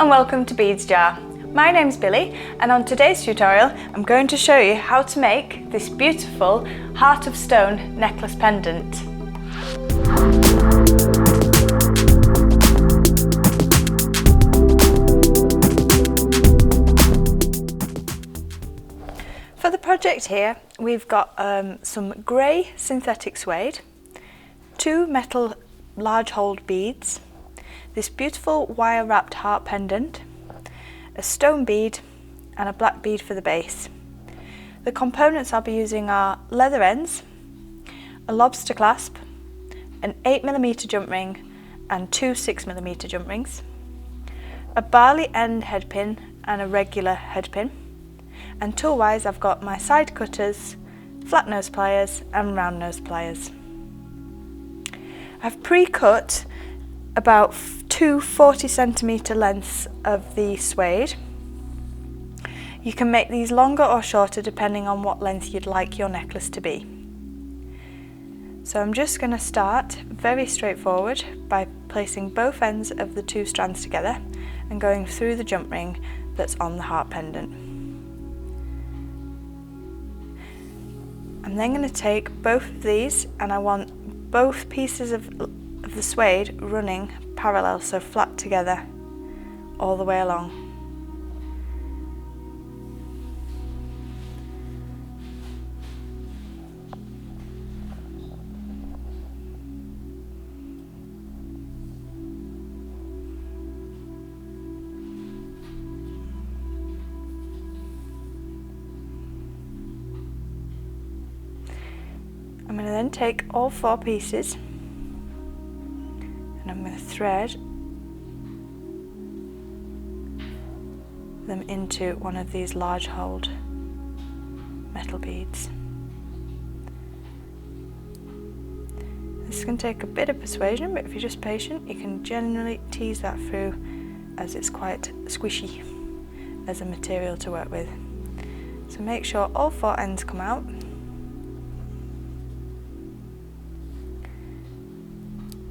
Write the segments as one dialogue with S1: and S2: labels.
S1: and welcome to Beads Jar. My name's Billy, and on today's tutorial I'm going to show you how to make this beautiful heart of stone necklace pendant. For the project here we've got some grey synthetic suede, 2 metal large holed beads, this beautiful wire wrapped heart pendant, a stone bead and a black bead for the base. The components I'll be using are leather ends, a lobster clasp, an 8mm jump ring and 2 6mm jump rings, a barley end head pin and a regular head pin, and tool-wise I've got my side cutters, flat nose pliers and round nose pliers. I've pre-cut about 2 40cm lengths of the suede. You can make these longer or shorter depending on what length you'd like your necklace to be. So I'm just going to start very straightforward by placing both ends of the 2 strands together and going through the jump ring that's on the heart pendant. I'm then going to take both of these, and I want both pieces of the suede running parallel, so flat together all the way along. I'm going to then take all 4 pieces and I'm going to thread them into one of these large holed metal beads. This is going to take a bit of persuasion, but if you're just patient you can generally tease that through, as it's quite squishy as a material to work with. So make sure all 4 ends come out.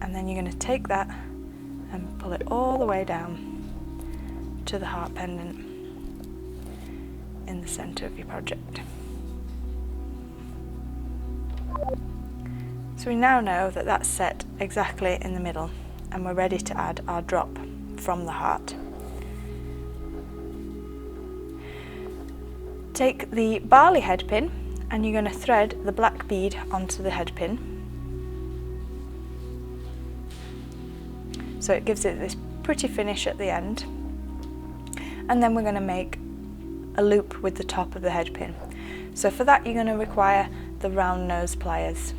S1: And then you're going to take that and pull it all the way down to the heart pendant in the centre of your project. So we now know that that's set exactly in the middle, and we're ready to add our drop from the heart. Take the barley head pin and you're going to thread the black bead onto the head pin. So it gives it this pretty finish at the end. And then we're going to make a loop with the top of the head pin. So for that you're going to require the round nose pliers.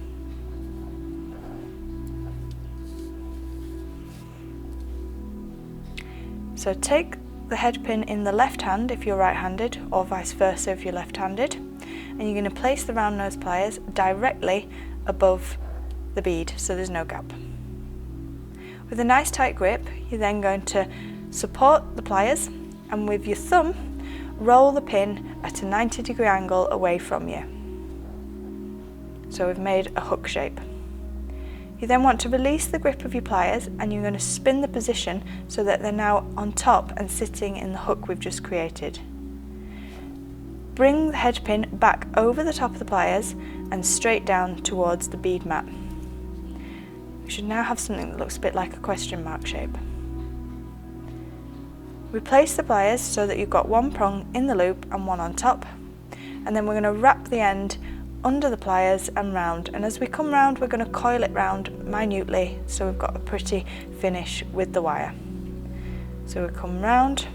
S1: So take the head pin in the left hand if you're right-handed, or vice versa if you're left-handed, and you're going to place the round nose pliers directly above the bead so there's no gap. With a nice tight grip, you're then going to support the pliers and with your thumb roll the pin at a 90-degree angle away from you. So we've made a hook shape. You then want to release the grip of your pliers and you're going to spin the position so that they're now on top and sitting in the hook we've just created. Bring the head pin back over the top of the pliers and straight down towards the bead mat. We should now have something that looks a bit like a question mark shape. Replace the pliers so that you've got 1 prong in the loop and 1 on top, and then we're going to wrap the end under the pliers and round, and as we come round we're going to coil it round minutely so we've got a pretty finish with the wire. So we come round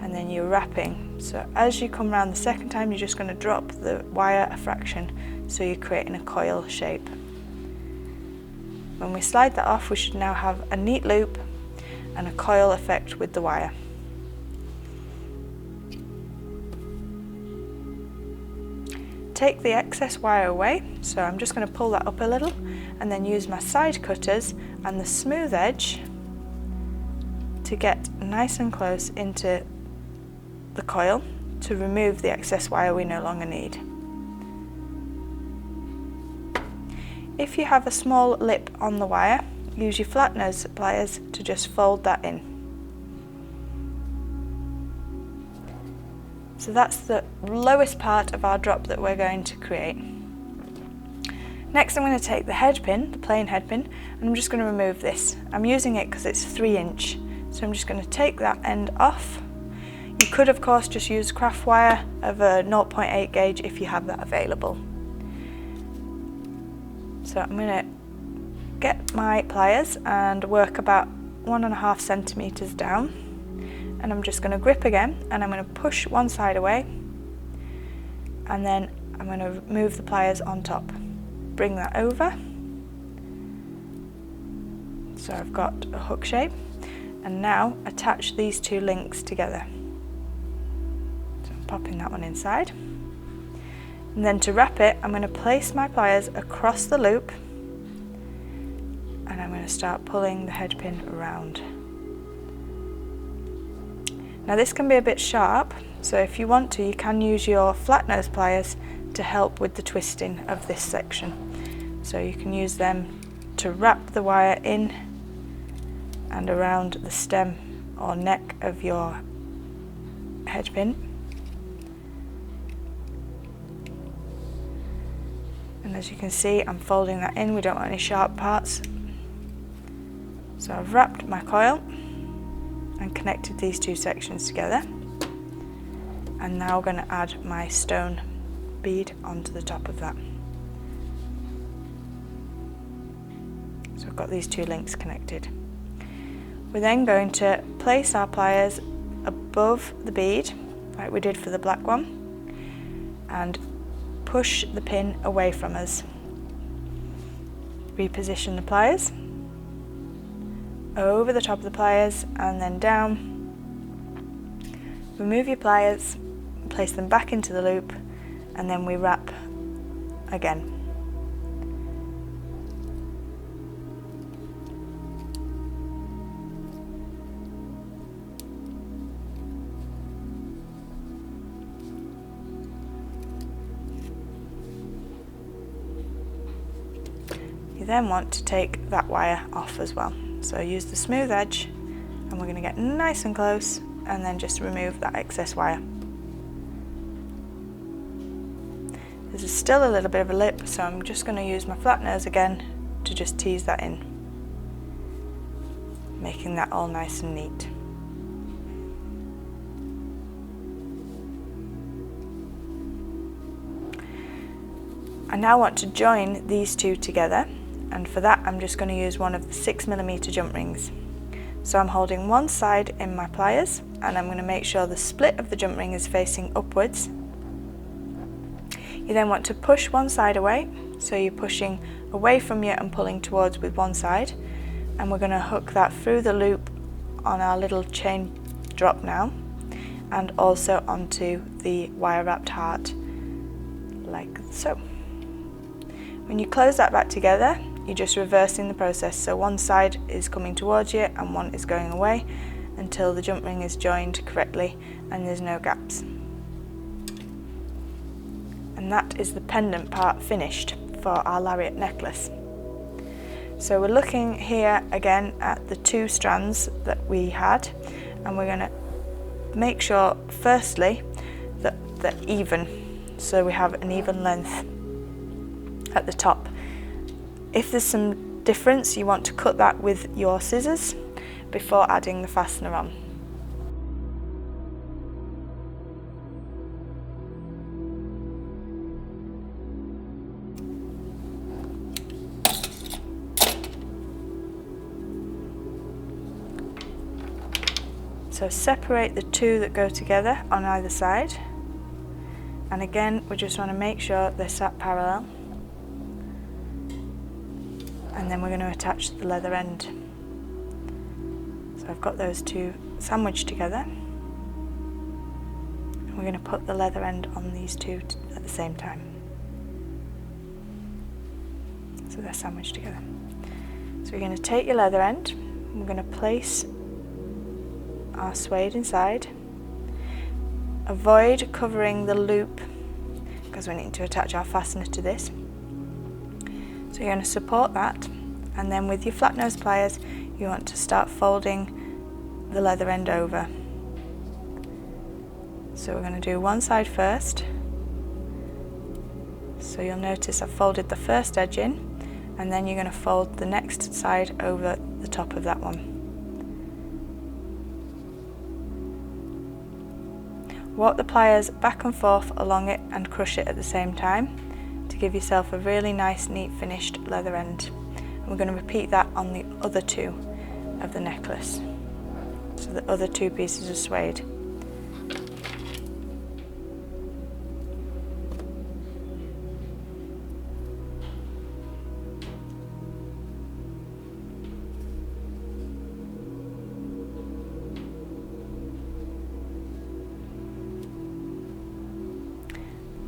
S1: and then you're wrapping, so as you come round the second time you're just going to drop the wire a fraction so you're creating a coil shape. When we slide that off we should now have a neat loop and a coil effect with the wire. Take the excess wire away, so I'm just going to pull that up a little and then use my side cutters and the smooth edge to get nice and close into the coil to remove the excess wire we no longer need. If you have a small lip on the wire, use your flat nose pliers to just fold that in. So that's the lowest part of our drop that we're going to create. Next I'm going to take the head pin, the plain head pin, and I'm just going to remove this. I'm using it because it's 3-inch, so I'm just going to take that end off. You could of course just use craft wire of a 0.8 gauge if you have that available. So I'm going to get my pliers and work about 1.5 centimeters down, and I'm just going to grip again, and I'm going to push one side away, and then I'm going to move the pliers on top. Bring that over, so I've got a hook shape, and now attach these two links together. So I'm popping that one inside, and then to wrap it I'm going to place my pliers across the loop, and I'm going to start pulling the head pin around. Now this can be a bit sharp, so if you want to, you can use your flat nose pliers to help with the twisting of this section. So you can use them to wrap the wire in and around the stem or neck of your head pin. And as you can see, I'm folding that in, we don't want any sharp parts. So I've wrapped my coil and connected these two sections together, and now I'm going to add my stone bead onto the top of that. So I've got these two links connected. We're then going to place our pliers above the bead, like we did for the black one, and push the pin away from us. Reposition the pliers over the top of the pliers and then down. Remove your pliers, place them back into the loop, and then we wrap again. You then want to take that wire off as well. So use the smooth edge, and we're going to get nice and close and then just remove that excess wire. There's still a little bit of a lip, so I'm just going to use my flat nose again to just tease that in, making that all nice and neat. I now want to join these two together, and for that I'm just going to use one of the 6mm jump rings. So I'm holding one side in my pliers, and I'm going to make sure the split of the jump ring is facing upwards. You then want to push one side away, so you're pushing away from you and pulling towards with one side, and we're going to hook that through the loop on our little chain drop now, and also onto the wire wrapped heart, like so. When you close that back together, you're just reversing the process, so one side is coming towards you and one is going away until the jump ring is joined correctly and there's no gaps. And that is the pendant part finished for our lariat necklace. So we're looking here again at the two strands that we had, and we're going to make sure firstly that they're even, so we have an even length at the top. If there's some difference, you want to cut that with your scissors before adding the fastener on. So separate the two that go together on either side, and again we just want to make sure they're sat parallel, and then we're going to attach the leather end. So I've got those two sandwiched together, and we're going to put the leather end on these two at the same time, so they're sandwiched together. So you're going to take your leather end, we're going to place our suede inside. Avoid covering the loop because we need to attach our fastener to this. So you're going to support that, and then with your flat nose pliers you want to start folding the leather end over. So we're going to do one side first. So you'll notice I've folded the first edge in, and then you're going to fold the next side over the top of that one. Walk the pliers back and forth along it and crush it at the same time to give yourself a really nice, neat, finished leather end. And we're going to repeat that on the other two of the necklace, so the other two pieces of suede.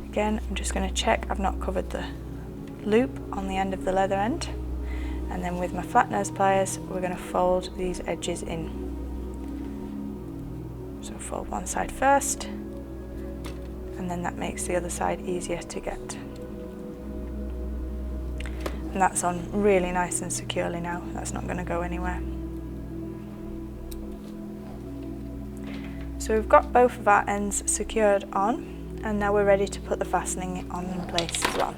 S1: Again, I'm just going to check I've not covered the loop on the end of the leather end, and then with my flat nose pliers we're going to fold these edges in. So fold one side first, and then that makes the other side easier to get. And that's on really nice and securely now, that's not going to go anywhere. So we've got both of our ends secured on, and now we're ready to put the fastening on in place as well.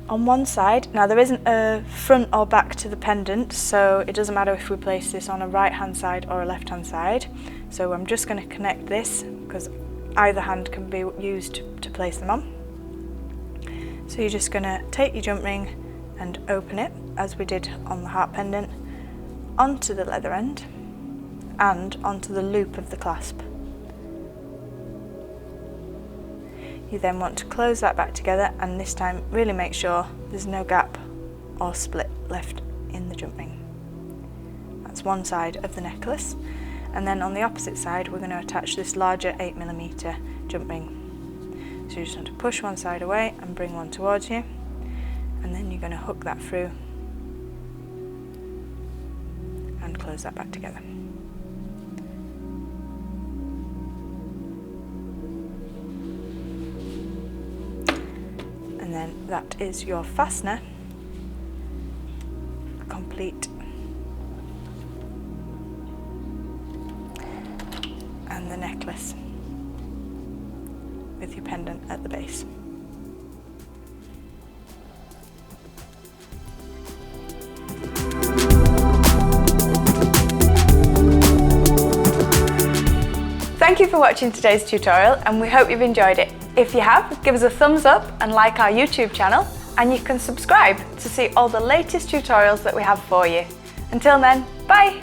S1: On one side, now there isn't a front or back to the pendant, so it doesn't matter if we place this on a right hand side or a left hand side. So I'm just going to connect this because either hand can be used to place them on. So you're just going to take your jump ring and open it, as we did on the heart pendant, onto the leather end and onto the loop of the clasp. You then want to close that back together, and this time really make sure there's no gap or split left in the jump ring. That's one side of the necklace, and then on the opposite side we're going to attach this larger 8mm jump ring. So you just want to push one side away and bring one towards you, and then you're going to hook that through and close that back together. And then that is your fastener complete. And the necklace with your pendant at the base. Thank you for watching today's tutorial, and we hope you've enjoyed it. If you have, give us a thumbs up and like our YouTube channel, and you can subscribe to see all the latest tutorials that we have for you. Until then, bye!